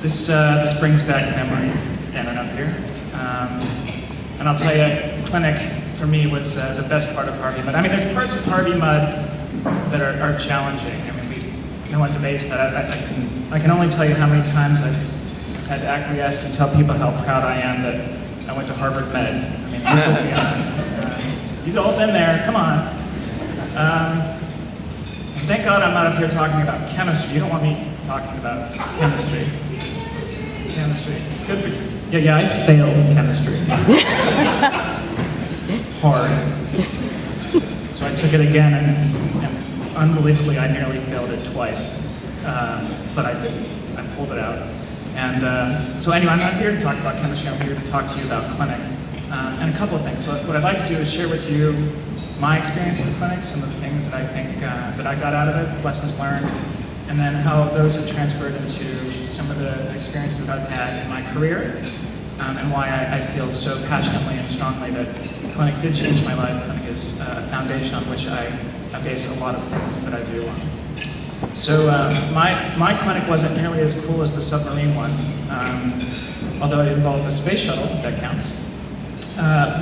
This brings back memories, standing up here. And I'll tell you, the clinic for me was the best part of Harvey Mudd. I mean, there's parts of Harvey Mudd that are challenging. I mean, no one debates that. I can only tell you how many times I've had to acquiesce and tell people how proud I am that I went to Harvard Med. I mean, that's what we are. You've all been there, come on. And thank God I'm not up here talking about chemistry. You don't want me talking about chemistry. Chemistry, good for you. Yeah, I failed chemistry. Hard. So I took it again, and unbelievably, I nearly failed it twice. But I didn't. I pulled it out. And so anyway, I'm not here to talk about chemistry. I'm here to talk to you about clinic. And a couple of things. What I'd like to do is share with you my experience with clinic, some of the things that I think that I got out of it, lessons learned, and then how those have transferred into some of the experiences I've had in my career, and why I feel so passionately and strongly that clinic did change my life. Clinic is a foundation on which I base a lot of things that I do on. So my clinic wasn't nearly as cool as the submarine one, although it involved the space shuttle, if that counts.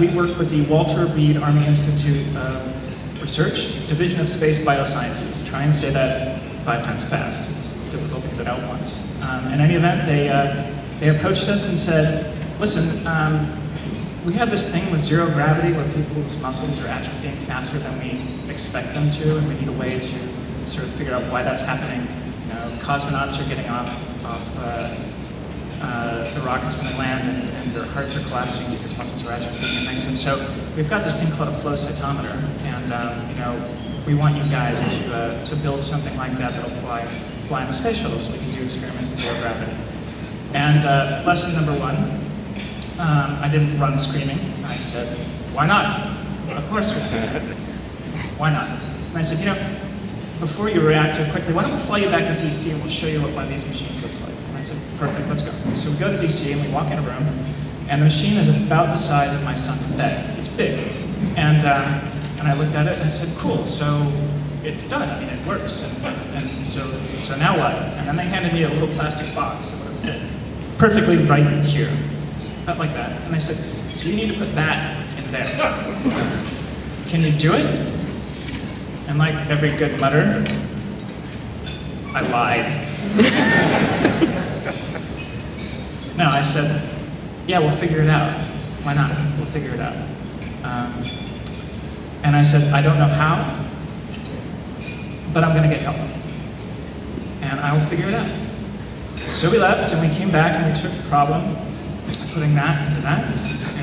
We work with the Walter Reed Army Institute of Research, Division of Space Biosciences. Try and say that 5 times fast. It's difficult to get it out once. In any event, they approached us and said, listen, we have this thing with zero gravity where people's muscles are atrophying faster than we expect them to, and we need a way to sort of figure out why that's happening. You know, cosmonauts are getting off the rockets when they land, and their hearts are collapsing because muscles are atrophying. And so we've got this thing called a flow cytometer, and you know, we want you guys to build something like that that'll fly in the space shuttle, so we can do experiments in zero gravity. And lesson number 1, I didn't run screaming. I said, why not? Of course we can. Why not? And I said, you know, before you react too quickly, why don't we fly you back to DC and we'll show you what one of these machines looks like. And I said, perfect, let's go. So we go to DC and we walk in a room, and the machine is about the size of my son's bed. It's big. And I looked at it and I said, cool, so it's done. I mean, it works. And so now what? And then they handed me a little plastic box that would have fit perfectly right here. About like that. And I said, so you need to put that in there. Can you do it? And like every good mudder, I lied. No, I said, yeah, we'll figure it out. Why not? We'll figure it out. And I said, I don't know how, but I'm going to get help. And I will figure it out. So we left, and we came back, and we took the problem, putting that into that,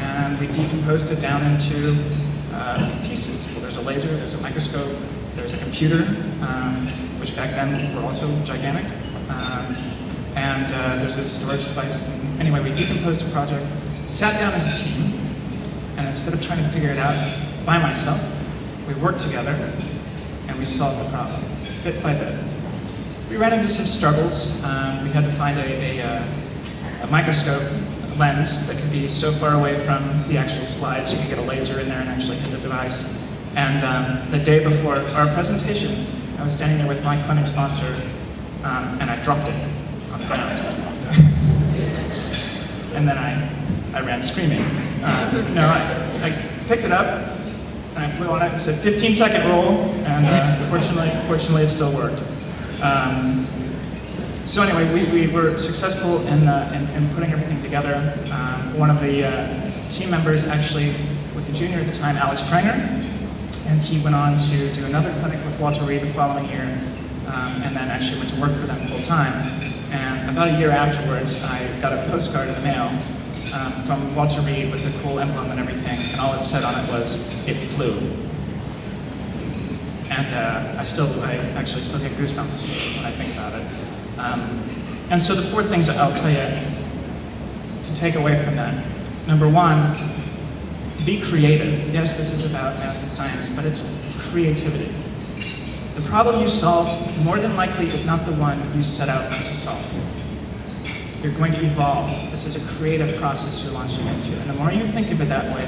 and we decomposed it down into pieces. Well, there's a laser, there's a microscope, there's a computer, which back then were also gigantic, and there's a storage device. And anyway, we decomposed the project, sat down as a team, and instead of trying to figure it out by myself, we worked together, and we solved the problem, bit by bit. We ran into some struggles. We had to find a microscope lens that could be so far away from the actual slide so you could get a laser in there and actually hit the device. And the day before our presentation, I was standing there with my clinic sponsor, and I dropped it on the ground. And then I ran screaming. No, I picked it up, and I blew on it and said, 15-second rule, and fortunately it still worked. So anyway, we were successful in putting everything together. One of the team members actually was a junior at the time, Alex Pranger, and he went on to do another clinic with Walter Reed the following year, and then actually went to work for them full time. And about a year afterwards, I got a postcard in the mail from Walter Reed with a cool emblem and everything, and all it said on it was, "It flew." And I actually still get goosebumps when I think about it. And so the 4 things I'll tell you to take away from that. Number 1, be creative. Yes, this is about math and science, but it's creativity. The problem you solve, more than likely, is not the one you set out to solve. You're going to evolve. This is a creative process you're launching into. And the more you think of it that way,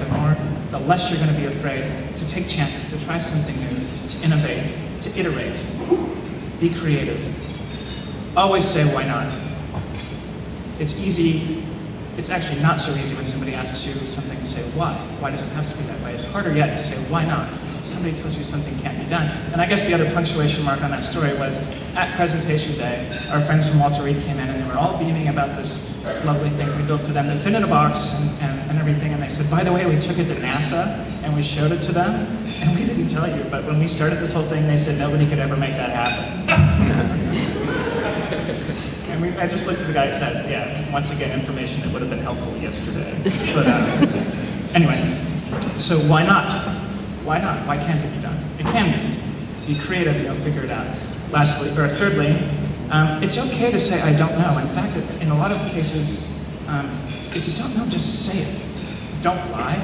the less you're going to be afraid to take chances, to try something new, to innovate, to iterate. Be creative. Always say, why not? It's easy, it's actually not so easy when somebody asks you something to say why. Why does it have to be that way? It's harder yet to say why not. If somebody tells you something can't be done. And I guess the other punctuation mark on that story was at presentation day, our friends from Walter Reed came in and they were all beaming about this lovely thing we built for them that fit in a box and everything. And they said, by the way, we took it to NASA and we showed it to them. And we didn't tell you, but when we started this whole thing, they said nobody could ever make that happen. I just looked at the guy that, yeah, once again, information that would have been helpful yesterday. But anyway, so why not? Why not? Why can't it be done? It can be. Be creative and you'll figure it out. Lastly, or thirdly, it's okay to say I don't know. In fact, in a lot of cases, if you don't know, just say it. Don't lie.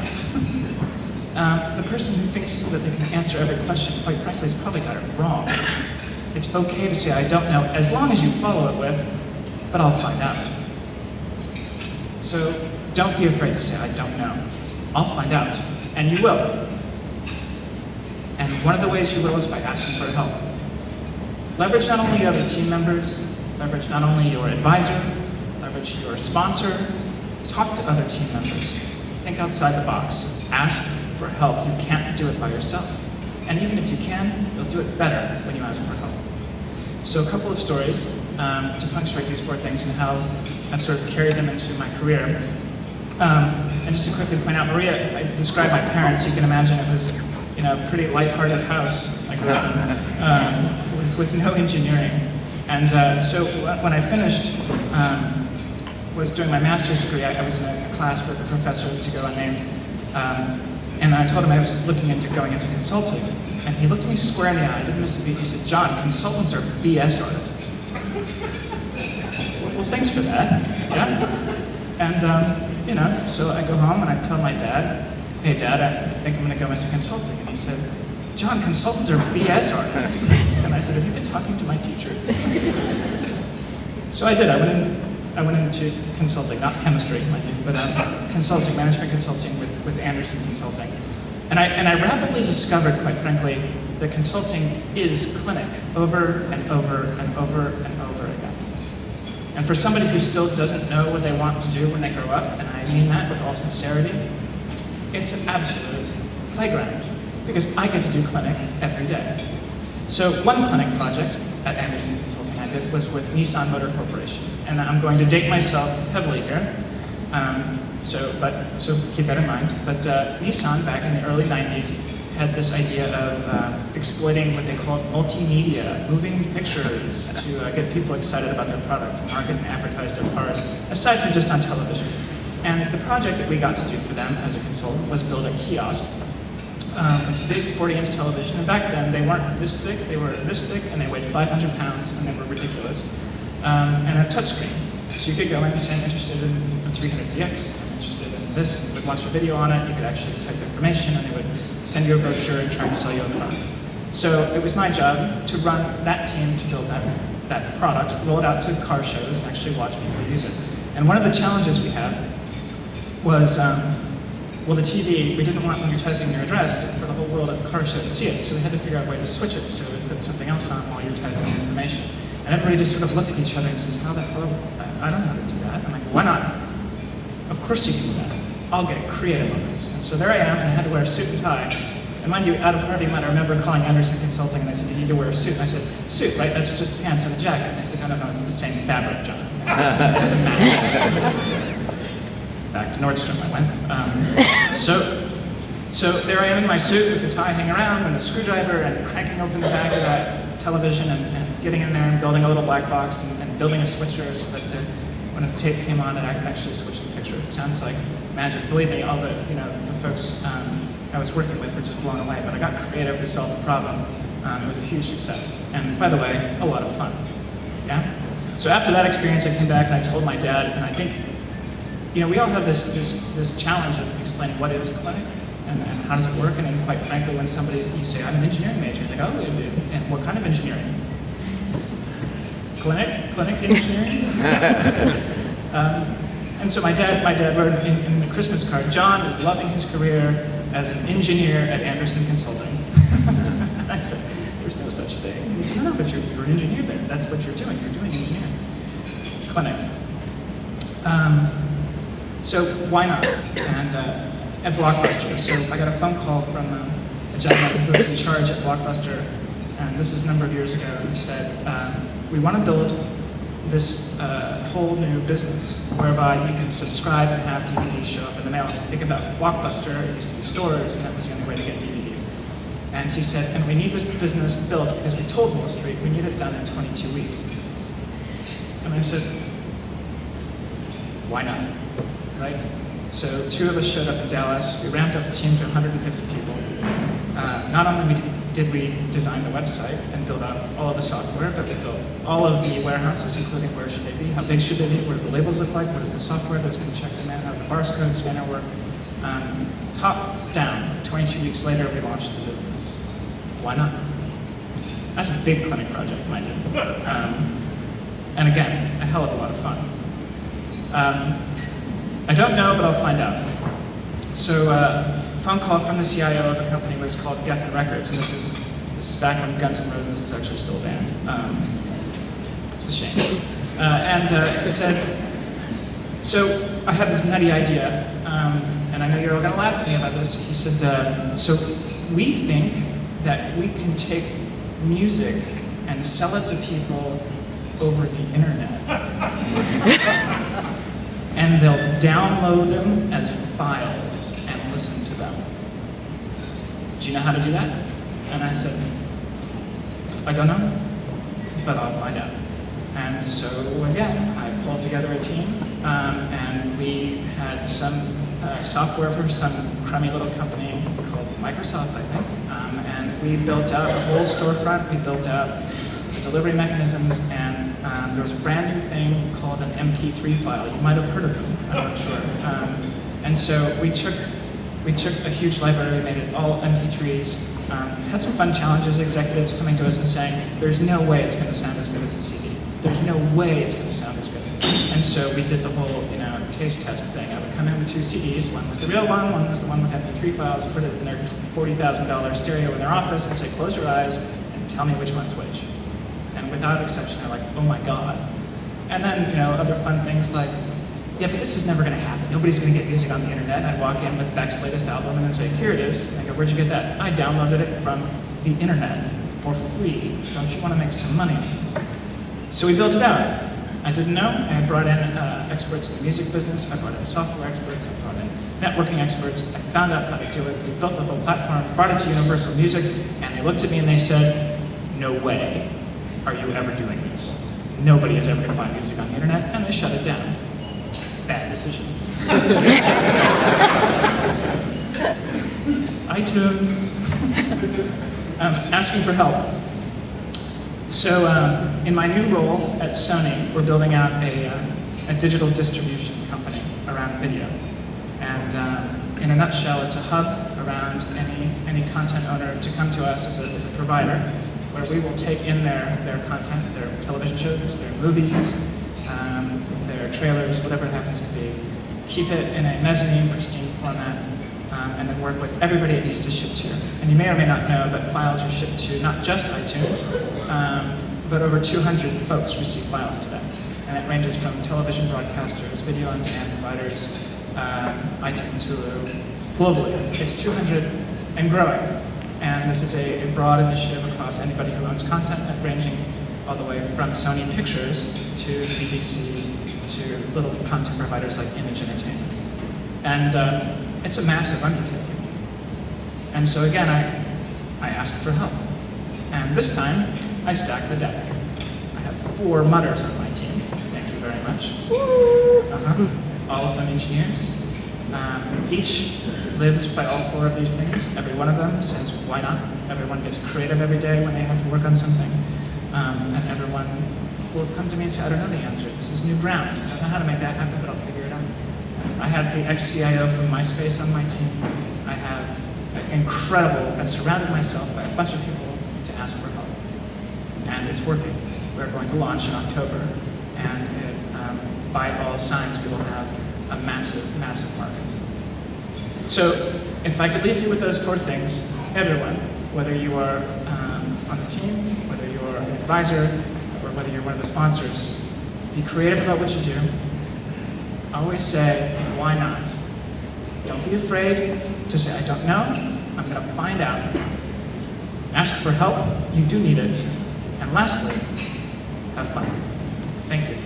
The person who thinks that they can answer every question, quite frankly, has probably got it wrong. It's okay to say I don't know, as long as you follow it with, but I'll find out. So don't be afraid to say, I don't know. I'll find out, and you will. And one of the ways you will is by asking for help. Leverage not only your other team members, leverage not only your advisor, leverage your sponsor, talk to other team members. Think outside the box. Ask for help. You can't do it by yourself. And even if you can, you'll do it better when you ask for help. So a couple of stories to punctuate these 4 things and how I've sort of carried them into my career. And just to quickly point out, Maria, I described my parents. You can imagine it was, a pretty lighthearted house I grew up in, with no engineering. And so when I finished, was doing my master's degree, I was in a class with a professor to go unnamed. And I told him I was looking into going into consulting. And he looked at me square in the eye, didn't miss a beat. He said, John, consultants are BS artists. Well, thanks for that. Yeah. And, so I go home and I tell my dad, hey, Dad, I think I'm going to go into consulting. And he said, John, consultants are BS artists. And I said, have you been talking to my teacher? So I did. I went into consulting, not chemistry, mind you, but consulting, management consulting with Andersen Consulting. And I rapidly discovered, quite frankly, that consulting is clinic over and over and over and over again. And for somebody who still doesn't know what they want to do when they grow up, and I mean that with all sincerity, it's an absolute playground, because I get to do clinic every day. So one clinic project at Andersen Consulting I did was with Nissan Motor Corporation. And I'm going to date myself heavily here. So keep that in mind. But Nissan, back in the early 90s, had this idea of exploiting what they called multimedia, moving pictures, to get people excited about their product, market and advertise their cars, aside from just on television. And the project that we got to do for them as a consultant was build a kiosk. It's a big 40-inch television, and back then they weren't this thick, they were this thick, and they weighed 500 pounds, and they were ridiculous. And a touchscreen. So you could go in and say, I'm interested in the 300ZX, I'm interested in this, and they would watch a video on it, you could actually type information, and they would send you a brochure and try and sell you a car. So it was my job to run that team to build that product, roll it out to car shows, and actually watch people use it. And one of the challenges we had was, well, the TV, we didn't want when you're typing your address for the whole world at the car show to see it, so we had to figure out a way to switch it, so we put something else on while you're typing the information. And everybody just sort of looked at each other and says, how the hell, I don't know how to do that. I'm like, why not? Of course you can do that. I'll get creative on this. And so there I am, and I had to wear a suit and tie. And mind you, out of Harvey Mudd, I remember calling Andersen Consulting, and they said, do you need to wear a suit? And I said, suit, right? That's just pants and a jacket. And they said, no, it's the same fabric, John. Back to Nordstrom I went. So there I am in my suit with the tie hanging around and a screwdriver and cranking open the back of that television and getting in there and building a little black box and building a switcher so that when the tape came on, it actually switched the picture. It sounds like magic. Believe me, all the folks I was working with were just blown away. But I got creative, we solved the problem. It was a huge success. And by the way, a lot of fun. Yeah? So after that experience, I came back and I told my dad, and I think, we all have this challenge of explaining what is clinic and how does it work. And then quite frankly, when you say, I'm an engineering major, they go, oh, and what kind of engineering? Clinic engineering? And so my dad wrote in the Christmas card, John is loving his career as an engineer at Andersen Consulting. And I said, there's no such thing. And he said, no, but you're an engineer there. That's what you're doing. You're doing engineering. Clinic. So why not? And at Blockbuster, so I got a phone call from a gentleman who was in charge at Blockbuster, and this is a number of years ago, who said, we want to build this whole new business whereby you can subscribe and have DVDs show up in the mail. And if you think about Blockbuster, it used to be stores, and that was the only way to get DVDs. And he said, and we need this business built because we told Wall Street we need it done in 22 weeks. And I said, why not, right? So 2 of us showed up in Dallas. We ramped up the team to 150 people. Not only did we design the website and build out all of the software, but we built all of the warehouses, including where should they be, how big should they be, what do the labels look like, what is the software that's going to check them in, how the barcode scanner work. Top down, 22 weeks later, we launched the business. Why not? That's a big clinic project, mind you. And again, a hell of a lot of fun. I don't know, but I'll find out. So a phone call from the CIO of the company was called Geffen Records, and this is back when Guns N' Roses was actually still a band. It's a shame. He said, so I have this nutty idea, and I know you're all gonna laugh at me about this. He said, so we think that we can take music and sell it to people over the internet. And they'll download them as files and listen to them. Do you know how to do that? And I said, I don't know, but I'll find out. And so again, I pulled together a team, and we had some software for some crummy little company called Microsoft, I think, and we built out a whole storefront. We built out the delivery mechanisms, and there was a brand new thing called an MP3 file. You might have heard of them, I'm not sure. And so we took a huge library, made it all MP3s, had some fun challenges, executives coming to us and saying, there's no way it's going to sound as good as a CD. There's no way it's going to sound as good. And so we did the whole, taste test thing. I would come in with 2 CDs. One was the real one was the one with MP3 files, put it in their $40,000 stereo in their office and say, close your eyes and tell me which one's which. And without exception, they're like, oh my God. And then, other fun things like, yeah, but this is never going to happen. Nobody's going to get music on the internet. And I'd walk in with Beck's latest album and then say, here it is. And I go, where'd you get that? I downloaded it from the internet for free. Don't you want to make some money on this? So we built it out. I didn't know. I brought in experts in the music business. I brought in software experts. I brought in networking experts. I found out how to do it. We built the whole platform, brought it to Universal Music, and they looked at me and they said, no way are you ever doing this. Nobody is ever going to buy music on the internet, and they shut it down. Bad decision. iTunes. Asking for help. So in my new role at Sony, we're building out a digital distribution company around video. And in a nutshell, it's a hub around any content owner to come to us as a provider, where we will take in their content, their television shows, their movies, their trailers, whatever it happens to be, keep it in a mezzanine, pristine format, and then work with everybody it needs to ship to. And you may or may not know, but files are shipped to not just iTunes, but over 200 folks receive files today. And it ranges from television broadcasters, video on demand providers, iTunes, Hulu, globally. It's 200 and growing. And this is a broad initiative across anybody who owns content, ranging all the way from Sony Pictures to BBC to little content providers like Image Entertainment. And it's a massive undertaking. And so again, I asked for help. And this time, I stacked the deck. I have 4 mutters on my team. Thank you very much. All of them engineers. Each lives by all 4 of these things. Every one of them says, why not? Everyone gets creative every day when they have to work on something. And everyone will come to me and say, I don't know the answer. This is new ground. I don't know how to make that happen, but I'll figure it out. I have the ex-CIO from MySpace on my team. I have I've surrounded myself by a bunch of people to ask for help. And it's working. We're going to launch in October. And by all signs, we will have a massive, massive market. So if I could leave you with those 4 things, everyone, whether you are on the team, whether you're an advisor, or whether you're one of the sponsors, be creative about what you do, always say, why not? Don't be afraid to say, I don't know, I'm going to find out. Ask for help, you do need it. And lastly, have fun. Thank you.